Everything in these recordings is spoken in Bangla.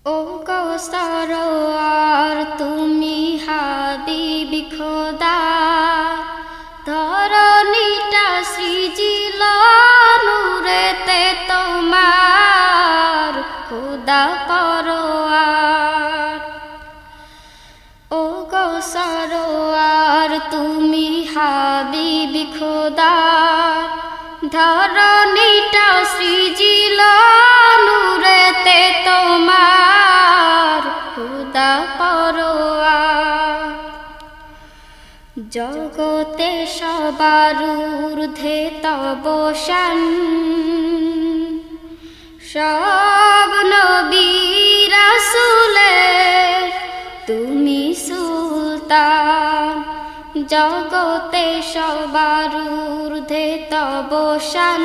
ও কৌসর আর তুমি হাবিবি খোদা, ধরণীটা সৃজিল নূরেতে তোমার খোদা পরোয়ার। ও কৌসর আর তুমি হাবিবি খোদা, ধরণীটা সৃজিল নূরেতে তোমার খোদা পরোয়ার। জগতে সবার ঊর্ধ্বে তব শান, সব নবী রাসূলের তুমি সুলতান। জগতে সবার ঊর্ধ্বে তব শান,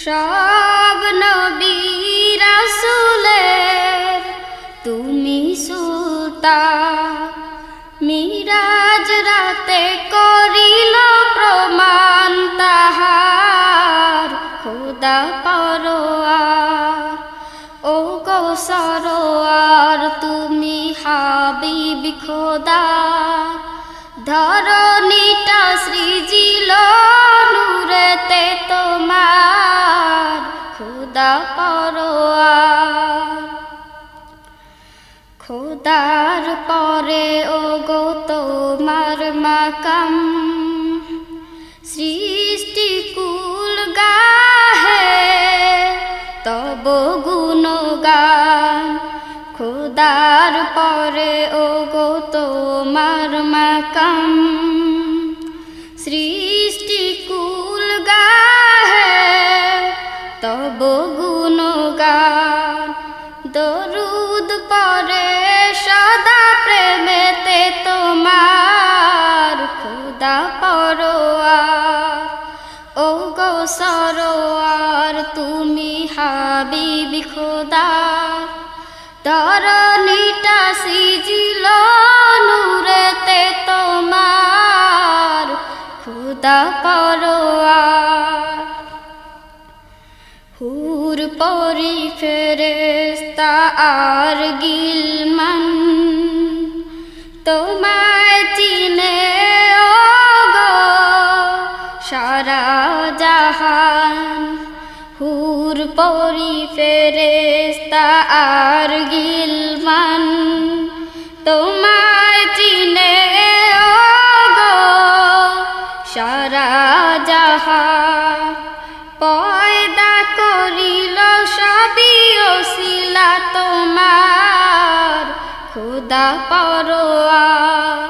সব নবী রাসূলের তুমি সুলতান। মিরাজ রাতে করিল প্রমাণ তাহার খোদা পরোয়ার। ও কৌসর আর তুমি হাবিবি খোদা, ধরণীটা সৃজিল নূরেতে তোমার খোদা পরোয়ার। খোদার পরে ও গো তোমার মাকাম, সৃষ্টি কুল গাহে তব গুণগান। খোদার পরে ও গো তোমার মাকাম, সৃষ্টি কুল গাহে তব গুণগান। দরুদ পরে সদা প্রেমেতে তোমার খোদা পরোয়ার। ও গো সরোয়ার তুমি হাবিবি খোদা, ধরণীটা সৃজিল নূরেতে তোমার খোদা পরোয়ার। হুর পরি ফেরেশতা আর গিলমান তোমায় চিনে ও গো সারা জাহান। হুর পরি ফেরেশতা আর গিলমান তোমায় চিনে ও গো সারা জাহান। পয়দা করিল সবই ওসিলা তোমার খোদা পরোয়ার।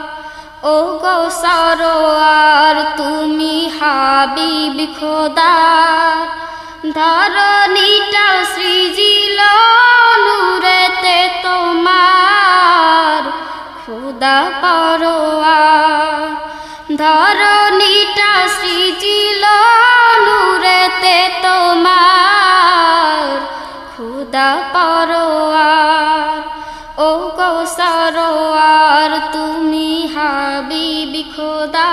ও গো সরোয়ার তুমি হাবিবি খোদা, ধরণীটা সৃজিল নূরেতে তোমার খোদা পরোয়ার। ধরণীটা সৃজিল নূরেতে তোমার খোদা পরোয়ার। ও গো সরোয়ার তুমি হাবিবি খোদা,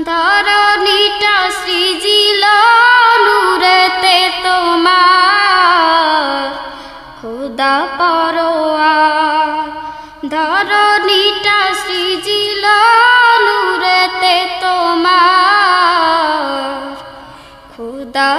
ধরণীটা সৃজিল নূরেতে তোমার খোদা পরোয়ার। ধরণীটা সৃজিল নূরেতে তোমার খোদা